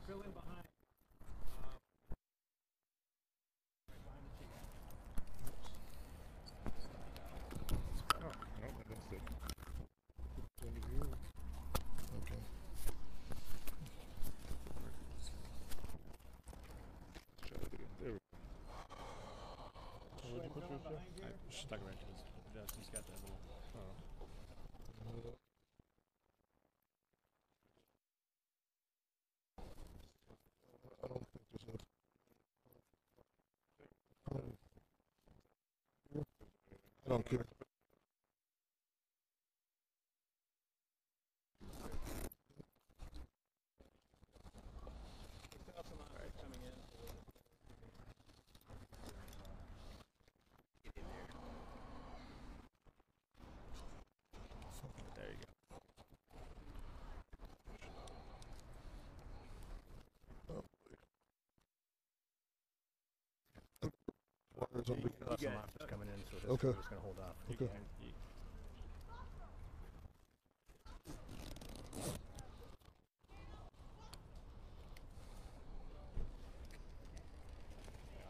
fill in behind. Oh, no, that's it. Under here. Okay. Let's try that again. There we go. Where'd you put your stuff? I stuck it right to his vest. He's got that little. I don't think there's enough. I don't care. Coming in. There you go. Water's You under. got some officers coming in, so Okay. we're just going to hold off. Okay.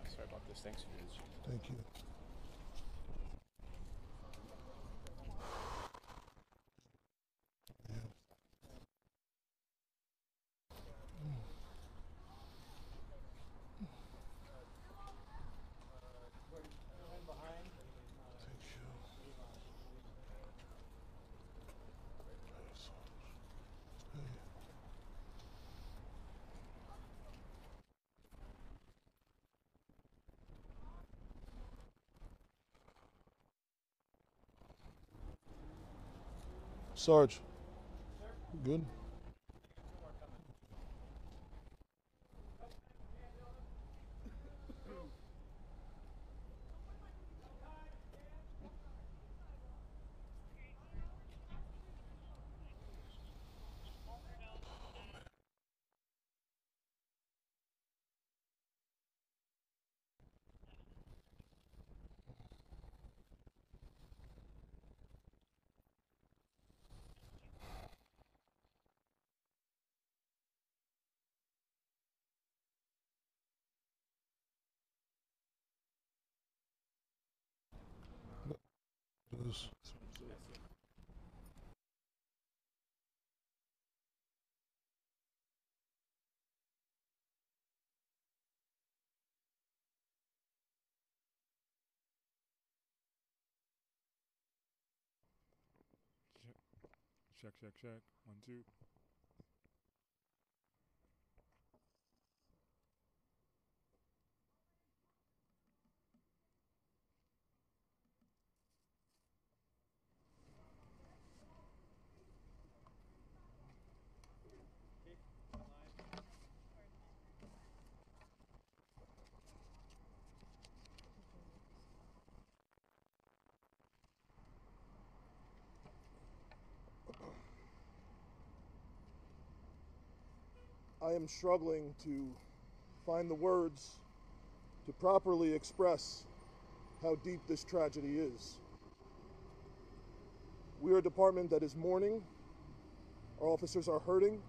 Sorry about this. Thanks for this. Thank you. Sarge. Good? This. Check, check, check. 1, 2. I am struggling to find the words to properly express how deep this tragedy is. We are a department that is mourning, our officers are hurting,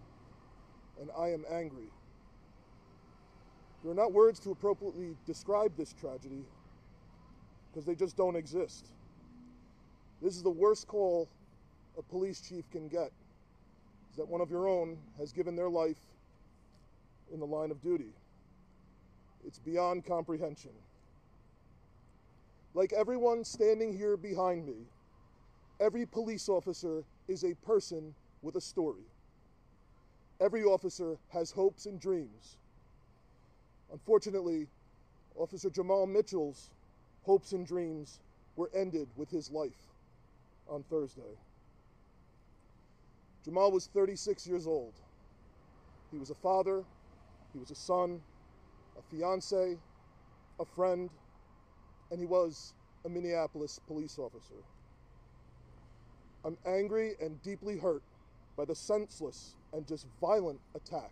and I am angry. There are not words to appropriately describe this tragedy because they just don't exist. This is the worst call a police chief can get, is that one of your own has given their life in the line of duty. It's beyond comprehension. Like everyone standing here behind me, every police officer is a person with a story. Every officer has hopes and dreams. Unfortunately, Officer Jamal Mitchell's hopes and dreams were ended with his life on Thursday. Jamal was 36 years old. He was a father, he was a son, a fiance, a friend, and he was a Minneapolis police officer. I'm angry and deeply hurt by the senseless and just violent attack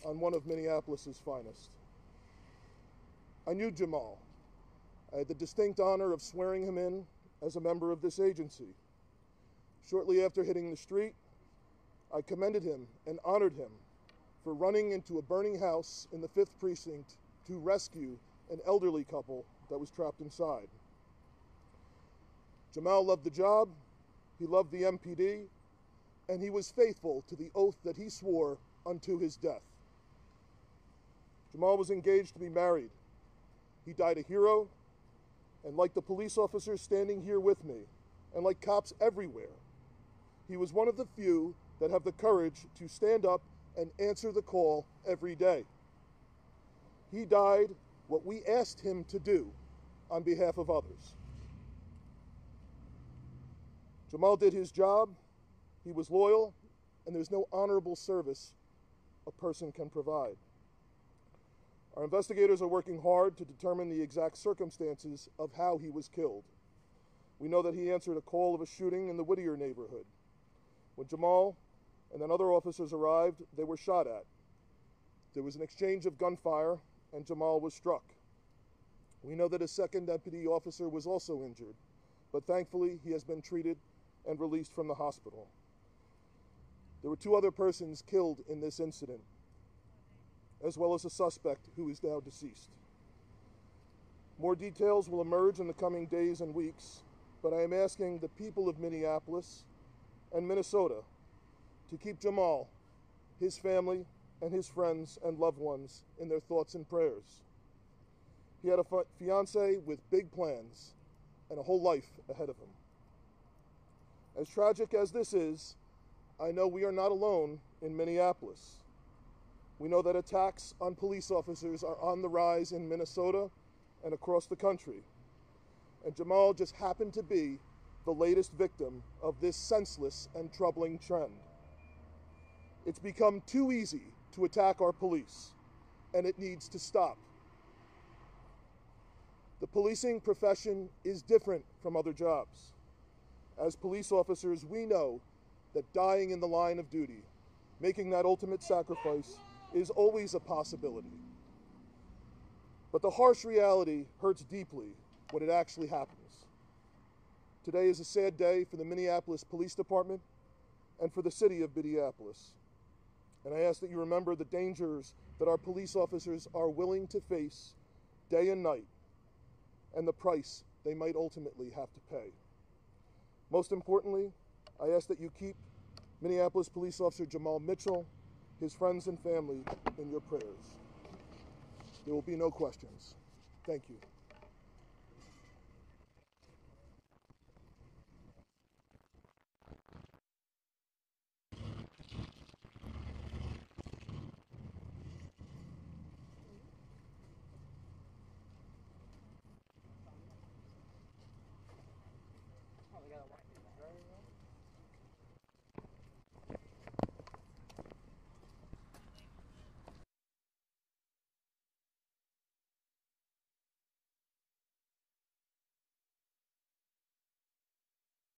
on one of Minneapolis's finest. I knew Jamal. I had the distinct honor of swearing him in as a member of this agency. Shortly after hitting the street, I commended him and honored him for running into a burning house in the 5th Precinct to rescue an elderly couple that was trapped inside. Jamal loved the job, he loved the MPD, and he was faithful to the oath that he swore unto his death. Jamal was engaged to be married. He died a hero, and like the police officers standing here with me, and like cops everywhere, he was one of the few that have the courage to stand up and answer the call every day. He died what we asked him to do on behalf of others. Jamal did his job, he was loyal, and there's no honorable service a person can provide. Our investigators are working hard to determine the exact circumstances of how he was killed. We know that he answered a call of a shooting in the Whittier neighborhood. When Jamal and then other officers arrived, they were shot at. There was an exchange of gunfire, and Jamal was struck. We know that a second deputy officer was also injured, but thankfully he has been treated and released from the hospital. There were 2 other persons killed in this incident, as well as a suspect who is now deceased. More details will emerge in the coming days and weeks, but I am asking the people of Minneapolis and Minnesota to keep Jamal, his family, and his friends and loved ones in their thoughts and prayers. He had a fiance with big plans and a whole life ahead of him. As tragic as this is, I know we are not alone in Minneapolis. We know that attacks on police officers are on the rise in Minnesota and across the country. And Jamal just happened to be the latest victim of this senseless and troubling trend. It's become too easy to attack our police, and it needs to stop. The policing profession is different from other jobs. As police officers, we know that dying in the line of duty, making that ultimate sacrifice, is always a possibility. But the harsh reality hurts deeply when it actually happens. Today is a sad day for the Minneapolis Police Department and for the city of Minneapolis. And I ask that you remember the dangers that our police officers are willing to face day and night, and the price they might ultimately have to pay. Most importantly, I ask that you keep Minneapolis Police Officer Jamal Mitchell, his friends and family in your prayers. There will be no questions. Thank you.